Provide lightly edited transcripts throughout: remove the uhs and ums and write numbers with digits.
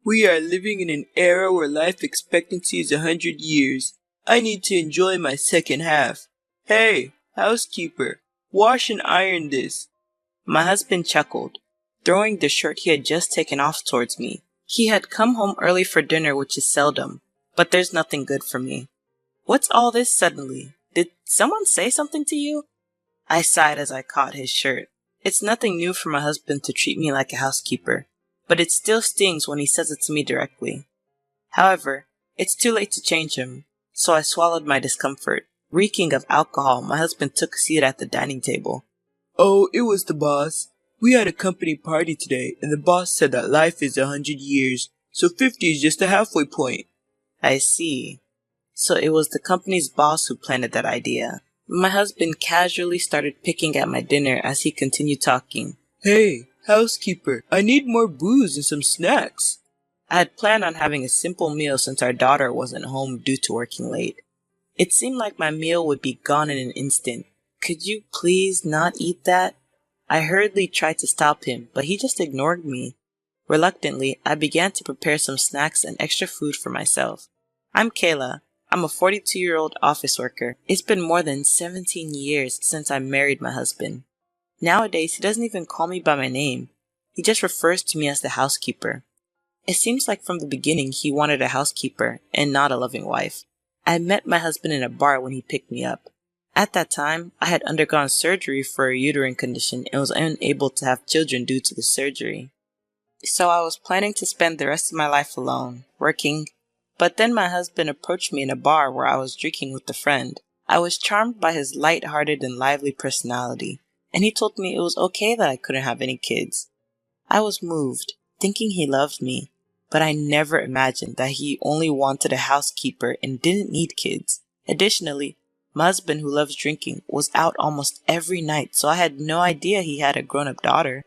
We are living in an era where life expectancy is 100 years. I need to enjoy my second half. Hey, housekeeper, wash and iron this. My husband chuckled, throwing the shirt he had just taken off towards me. He had come home early for dinner, which is seldom, but there's nothing good for me. What's all this suddenly? Did someone say something to you? I sighed as I caught his shirt. It's nothing new for my husband to treat me like a housekeeper, but it still stings when he says it to me directly. However, it's too late to change him, so I swallowed my discomfort. Reeking of alcohol, my husband took a seat at the dining table. Oh, it was the boss. We had a company party today, and the boss said that life is 100 years, so 50 is just a halfway point. I see. So it was the company's boss who planted that idea. My husband casually started picking at my dinner as he continued talking. Hey, housekeeper, I need more booze and some snacks. I had planned on having a simple meal since our daughter wasn't home due to working late. It seemed like my meal would be gone in an instant. Could you please not eat that? I hurriedly tried to stop him, but he just ignored me. Reluctantly, I began to prepare some snacks and extra food for myself. I'm Kayla. I'm a 42-year-old office worker. It's been more than 17 years since I married my husband. Nowadays, he doesn't even call me by my name. He just refers to me as the housekeeper. It seems like from the beginning he wanted a housekeeper and not a loving wife. I met my husband in a bar when he picked me up. At that time, I had undergone surgery for a uterine condition and was unable to have children due to the surgery. So I was planning to spend the rest of my life alone, working. But then my husband approached me in a bar where I was drinking with a friend. I was charmed by his light-hearted and lively personality, and he told me it was okay that I couldn't have any kids. I was moved, thinking he loved me, but I never imagined that he only wanted a housekeeper and didn't need kids. Additionally, my husband, who loves drinking, was out almost every night, so I had no idea he had a grown-up daughter.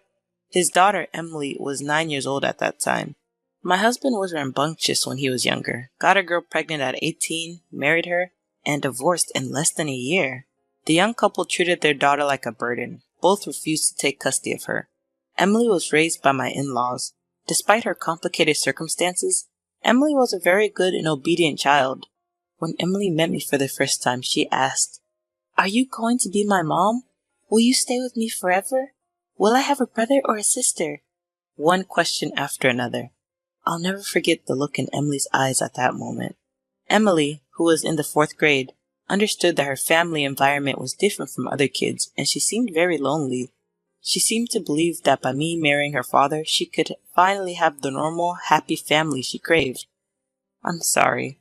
His daughter, Emily, was 9 years old at that time. My husband was rambunctious when he was younger, got a girl pregnant at 18, married her, and divorced in less than a year. The young couple treated their daughter like a burden. Both refused to take custody of her. Emily was raised by my in-laws. Despite her complicated circumstances, Emily was a very good and obedient child. When Emily met me for the first time, she asked, "Are you going to be my mom? Will you stay with me forever? Will I have a brother or a sister?" One question after another. I'll never forget the look in Emily's eyes at that moment. Emily, who was in the 4th grade, understood that her family environment was different from other kids, and she seemed very lonely. She seemed to believe that by me marrying her father, she could finally have the normal, happy family she craved. I'm sorry.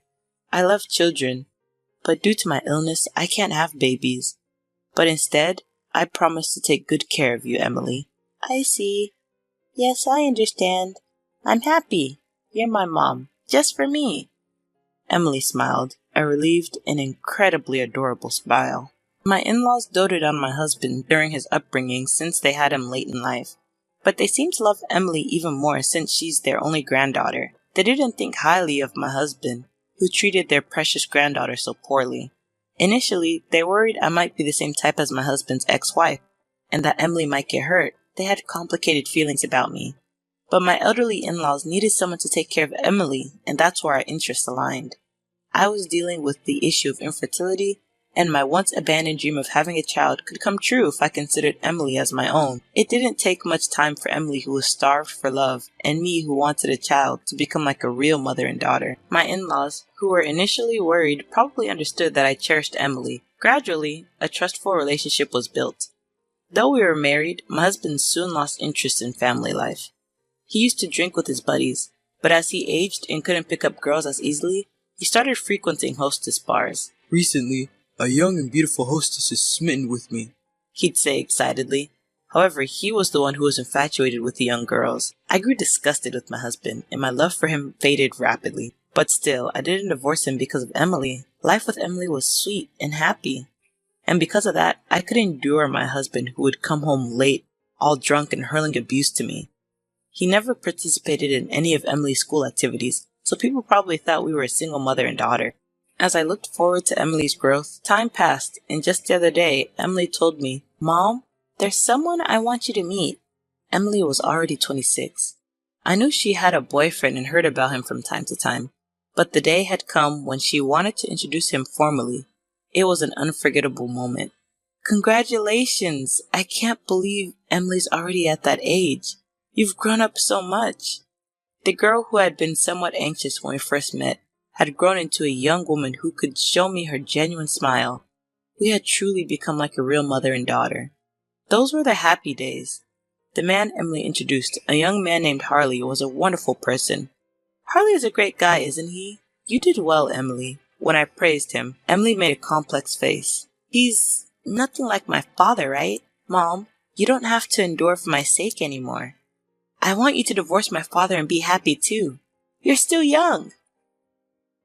I love children, but due to my illness, I can't have babies. But instead, I promise to take good care of you, Emily. I see. Yes, I understand. I'm happy. You're my mom, just for me. Emily smiled, a relieved and incredibly adorable smile. My in-laws doted on my husband during his upbringing since they had him late in life, but they seem to love Emily even more since she's their only granddaughter. They didn't think highly of my husband, who treated their precious granddaughter so poorly. Initially, they worried I might be the same type as my husband's ex-wife, and that Emily might get hurt. They had complicated feelings about me. But my elderly in-laws needed someone to take care of Emily, and that's where our interests aligned. I was dealing with the issue of infertility, and my once abandoned dream of having a child could come true if I considered Emily as my own. It didn't take much time for Emily, who was starved for love, and me, who wanted a child, to become like a real mother and daughter. My in-laws, who were initially worried, probably understood that I cherished Emily. Gradually, a trustful relationship was built. Though we were married, my husband soon lost interest in family life. He used to drink with his buddies, but as he aged and couldn't pick up girls as easily, he started frequenting hostess bars. Recently, a young and beautiful hostess is smitten with me, he'd say excitedly. However, he was the one who was infatuated with the young girls. I grew disgusted with my husband, and my love for him faded rapidly. But still, I didn't divorce him because of Emily. Life with Emily was sweet and happy. And because of that, I could endure my husband, who would come home late, all drunk and hurling abuse to me. He never participated in any of Emily's school activities, so people probably thought we were a single mother and daughter. As I looked forward to Emily's growth, time passed, and just the other day, Emily told me, "Mom, there's someone I want you to meet." Emily was already 26. I knew she had a boyfriend and heard about him from time to time, but the day had come when she wanted to introduce him formally. It was an unforgettable moment. Congratulations! I can't believe Emily's already at that age. You've grown up so much. The girl who had been somewhat anxious when we first met had grown into a young woman who could show me her genuine smile. We had truly become like a real mother and daughter. Those were the happy days. The man Emily introduced, a young man named Harley, was a wonderful person. Harley is a great guy, isn't he? You did well, Emily. When I praised him, Emily made a complex face. He's nothing like my father, right? Mom, you don't have to endure for my sake anymore. I want you to divorce my father and be happy too. You're still young.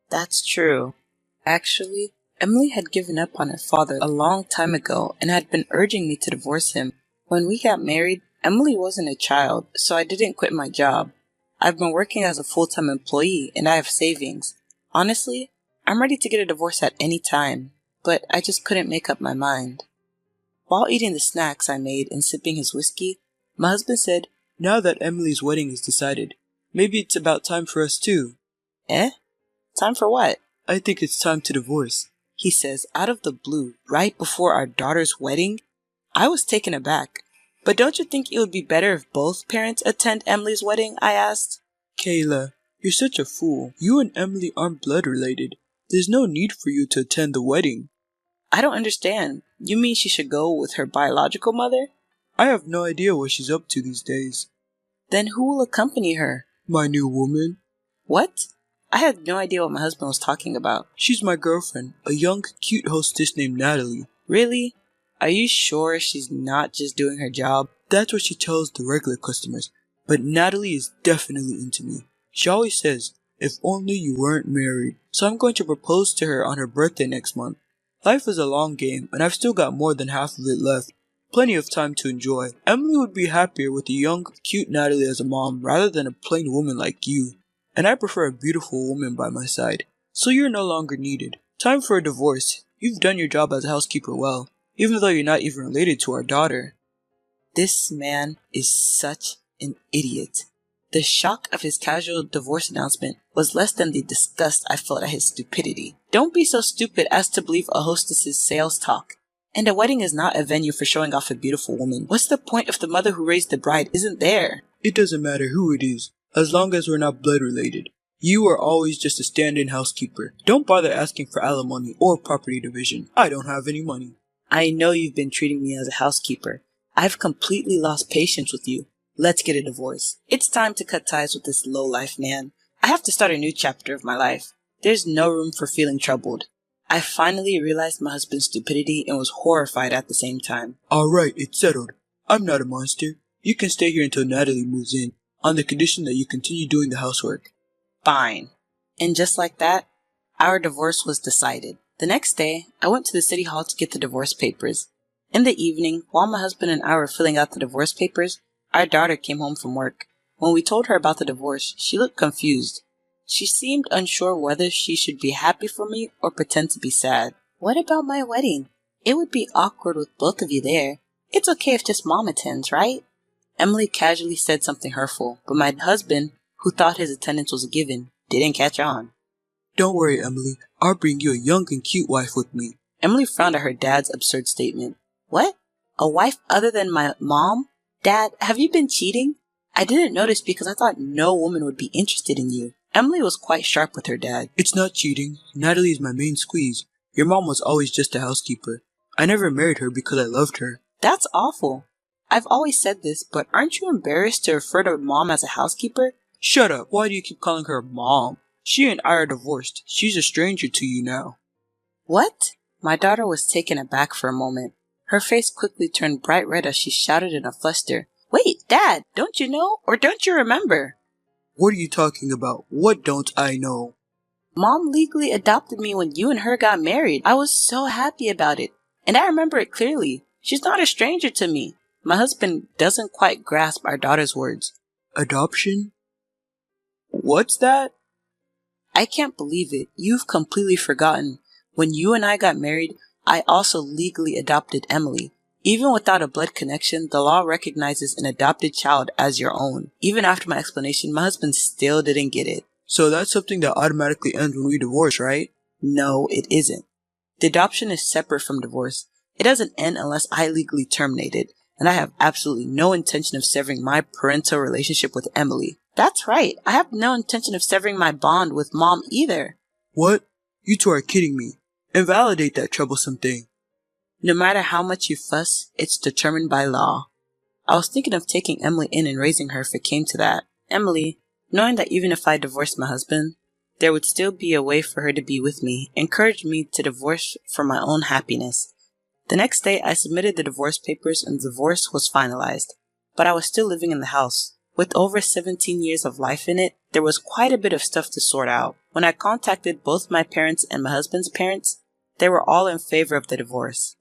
That's true. Actually, Emily had given up on her father a long time ago and had been urging me to divorce him. When we got married, Emily wasn't a child, so I didn't quit my job. I've been working as a full-time employee and I have savings. Honestly, I'm ready to get a divorce at any time, but I just couldn't make up my mind. While eating the snacks I made and sipping his whiskey, my husband said, Now that Emily's wedding is decided, maybe it's about time for us too. Eh? Time for what? I think it's time to divorce, He says out of the blue, right before our daughter's wedding. I was taken aback. But don't you think it would be better if both parents attend Emily's wedding? I asked. Kayla, you're such a fool. You and Emily aren't blood related. There's no need for you to attend the wedding. I don't understand. You mean she should go with her biological mother? I have no idea what she's up to these days. Then who will accompany her? My new woman. What? I had no idea what my husband was talking about. She's my girlfriend, a young, cute hostess named Natalie. Really? Are you sure she's not just doing her job? That's what she tells the regular customers. But Natalie is definitely into me. She always says, if only you weren't married. So I'm going to propose to her on her birthday next month. Life is a long game, and I've still got more than half of it left. Plenty of time to enjoy. Emily would be happier with a young, cute Natalie as a mom rather than a plain woman like you. And I prefer a beautiful woman by my side. So you're no longer needed. Time for a divorce. You've done your job as a housekeeper well, even though you're not even related to our daughter. This man is such an idiot. The shock of his casual divorce announcement was less than the disgust I felt at his stupidity. Don't be so stupid as to believe a hostess's sales talk. And a wedding is not a venue for showing off a beautiful woman. What's the point if the mother who raised the bride isn't there? It doesn't matter who it is, as long as we're not blood related. You are always just a stand-in housekeeper. Don't bother asking for alimony or property division. I don't have any money. I know you've been treating me as a housekeeper. I've completely lost patience with you. Let's get a divorce. It's time to cut ties with this low-life man. I have to start a new chapter of my life. There's no room for feeling troubled. I finally realized my husband's stupidity and was horrified at the same time. Alright, it's settled. I'm not a monster. You can stay here until Natalie moves in, on the condition that you continue doing the housework. Fine. And just like that, our divorce was decided. The next day, I went to the city hall to get the divorce papers. In the evening, while my husband and I were filling out the divorce papers, our daughter came home from work. When we told her about the divorce, she looked confused. She seemed unsure whether she should be happy for me or pretend to be sad. What about my wedding? It would be awkward with both of you there. It's okay if just mom attends, right? Emily casually said something hurtful, but my husband, who thought his attendance was a given, didn't catch on. Don't worry, Emily. I'll bring you a young and cute wife with me. Emily frowned at her dad's absurd statement. What? A wife other than my mom? Dad, have you been cheating? I didn't notice because I thought no woman would be interested in you. Emily was quite sharp with her dad. It's not cheating. Natalie is my main squeeze. Your mom was always just a housekeeper. I never married her because I loved her. That's awful. I've always said this, but aren't you embarrassed to refer to mom as a housekeeper? Shut up. Why do you keep calling her mom? She and I are divorced. She's a stranger to you now. What? My daughter was taken aback for a moment. Her face quickly turned bright red as she shouted in a fluster. Wait, Dad, don't you know? Or don't you remember? What are you talking about? What don't I know? Mom legally adopted me when you and her got married. I was so happy about it. And I remember it clearly. She's not a stranger to me. My husband doesn't quite grasp our daughter's words. Adoption? What's that? I can't believe it. You've completely forgotten. When you and I got married, I also legally adopted Emily. Even without a blood connection, the law recognizes an adopted child as your own. Even after my explanation, my husband still didn't get it. So that's something that automatically ends when we divorce, right? No, it isn't. The adoption is separate from divorce. It doesn't end unless I legally terminate it, and I have absolutely no intention of severing my parental relationship with Emily. That's right, I have no intention of severing my bond with Mom either. What? You two are kidding me. Invalidate that troublesome thing. No matter how much you fuss, it's determined by law. I was thinking of taking Emily in and raising her if it came to that. Emily, knowing that even if I divorced my husband, there would still be a way for her to be with me, encouraged me to divorce for my own happiness. The next day, I submitted the divorce papers and the divorce was finalized. But I was still living in the house. With over 17 years of life in it, there was quite a bit of stuff to sort out. When I contacted both my parents and my husband's parents, they were all in favor of the divorce.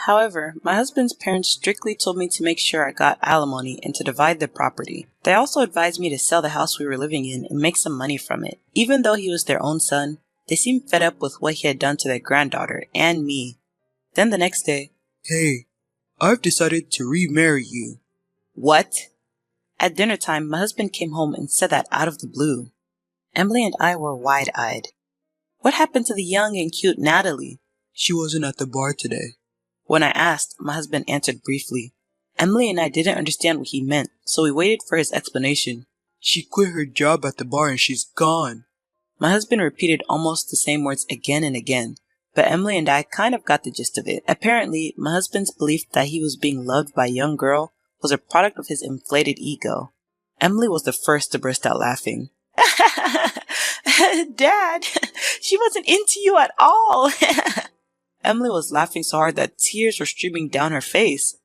However, my husband's parents strictly told me to make sure I got alimony and to divide the property. They also advised me to sell the house we were living in and make some money from it. Even though he was their own son, they seemed fed up with what he had done to their granddaughter and me. Then the next day, Hey, I've decided to remarry you. What? At dinner time, my husband came home and said that out of the blue. Emily and I were wide-eyed. What happened to the young and cute Natalie? She wasn't at the bar today. When I asked, my husband answered briefly. Emily and I didn't understand what he meant, so we waited for his explanation. She quit her job at the bar and she's gone. My husband repeated almost the same words again and again, but Emily and I kind of got the gist of it. Apparently, my husband's belief that he was being loved by a young girl was a product of his inflated ego. Emily was the first to burst out laughing. Dad, she wasn't into you at all. Emily was laughing so hard that tears were streaming down her face.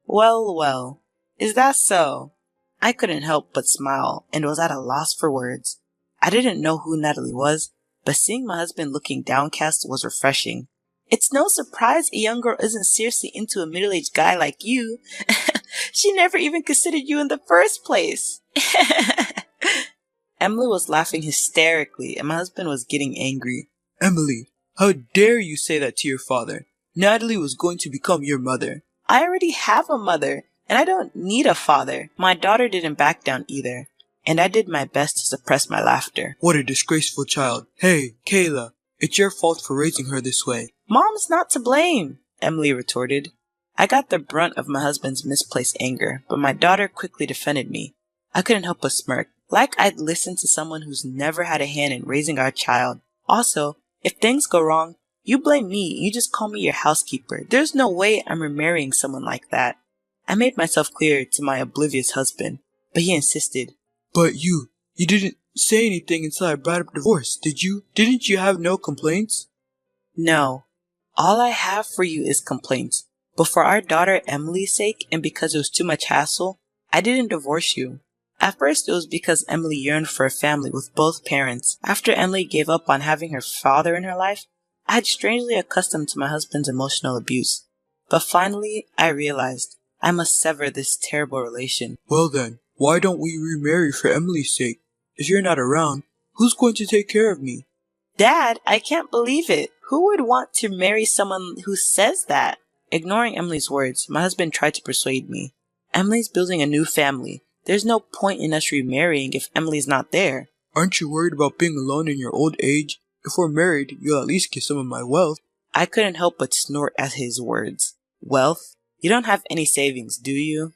Well, is that so? I couldn't help but smile and was at a loss for words. I didn't know who Natalie was, but seeing my husband looking downcast was refreshing. It's no surprise a young girl isn't seriously into a middle-aged guy like you. She never even considered you in the first place. Emily was laughing hysterically and my husband was getting angry. Emily, how dare you say that to your father? Natalie was going to become your mother. I already have a mother, and I don't need a father. My daughter didn't back down either, and I did my best to suppress my laughter. What a disgraceful child. Hey, Kayla, it's your fault for raising her this way. Mom's not to blame, Emily retorted. I got the brunt of my husband's misplaced anger, but my daughter quickly defended me. I couldn't help but smirk, like I'd listened to someone who's never had a hand in raising our child. Also, if things go wrong, you blame me, you just call me your housekeeper. There's no way I'm remarrying someone like that. I made myself clear to my oblivious husband, but he insisted. But you didn't say anything until I brought up divorce, did you? Didn't you have no complaints? No. All I have for you is complaints. But for our daughter Emily's sake, and because it was too much hassle, I didn't divorce you. At first it was because Emily yearned for a family with both parents. After Emily gave up on having her father in her life, I had strangely accustomed to my husband's emotional abuse. But finally, I realized I must sever this terrible relation. Well then, why don't we remarry for Emily's sake? If you're not around, who's going to take care of me? Dad, I can't believe it. Who would want to marry someone who says that? Ignoring Emily's words, my husband tried to persuade me. Emily's building a new family. There's no point in us remarrying if Emily's not there. Aren't you worried about being alone in your old age? If we're married, you'll at least get some of my wealth. I couldn't help but snort at his words. Wealth? You don't have any savings, do you?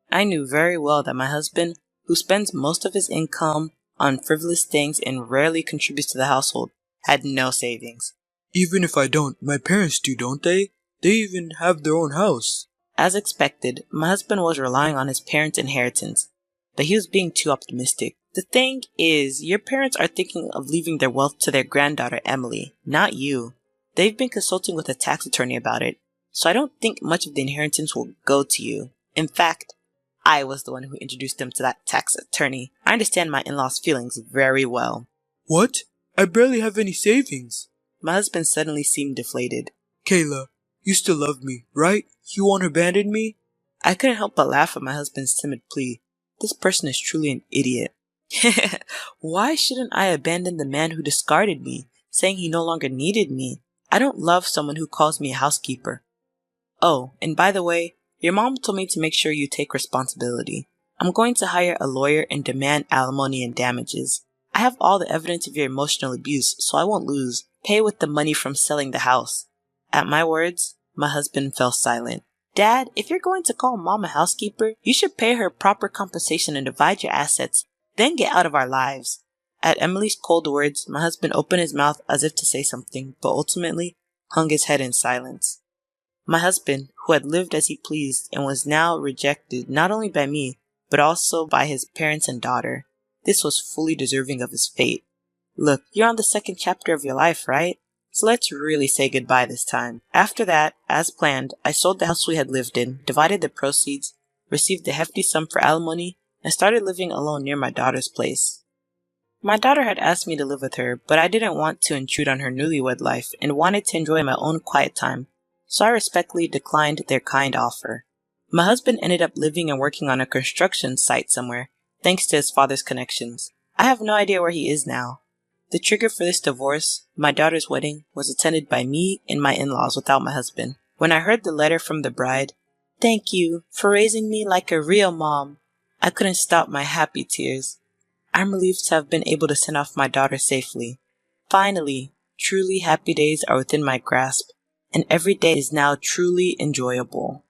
I knew very well that my husband, who spends most of his income on frivolous things and rarely contributes to the household, had no savings. Even if I don't, my parents do, don't they? They even have their own house. As expected, my husband was relying on his parents' inheritance, but he was being too optimistic. The thing is, your parents are thinking of leaving their wealth to their granddaughter Emily, not you. They've been consulting with a tax attorney about it, so I don't think much of the inheritance will go to you. In fact, I was the one who introduced them to that tax attorney. I understand my in-laws' feelings very well. What? I barely have any savings. My husband suddenly seemed deflated. Kayla, you still love me, right? You won't abandon me? I couldn't help but laugh at my husband's timid plea. This person is truly an idiot. Why shouldn't I abandon the man who discarded me, saying he no longer needed me? I don't love someone who calls me a housekeeper. Oh, and by the way, your mom told me to make sure you take responsibility. I'm going to hire a lawyer and demand alimony and damages. I have all the evidence of your emotional abuse, so I won't lose. Pay with the money from selling the house. At my words, my husband fell silent. Dad, if you're going to call mom a housekeeper, you should pay her proper compensation and divide your assets, then get out of our lives. At Emily's cold words, my husband opened his mouth as if to say something, but ultimately hung his head in silence. My husband, who had lived as he pleased and was now rejected not only by me, but also by his parents and daughter. This was fully deserving of his fate. Look, you're on the second chapter of your life, right? So let's really say goodbye this time. After that, as planned, I sold the house we had lived in, divided the proceeds, received a hefty sum for alimony, and started living alone near my daughter's place. My daughter had asked me to live with her, but I didn't want to intrude on her newlywed life and wanted to enjoy my own quiet time, so I respectfully declined their kind offer. My husband ended up living and working on a construction site somewhere, thanks to his father's connections. I have no idea where he is now. The trigger for this divorce, my daughter's wedding, was attended by me and my in-laws without my husband. When I heard the letter from the bride, "Thank you for raising me like a real mom," I couldn't stop my happy tears. I'm relieved to have been able to send off my daughter safely. Finally, truly happy days are within my grasp, and every day is now truly enjoyable.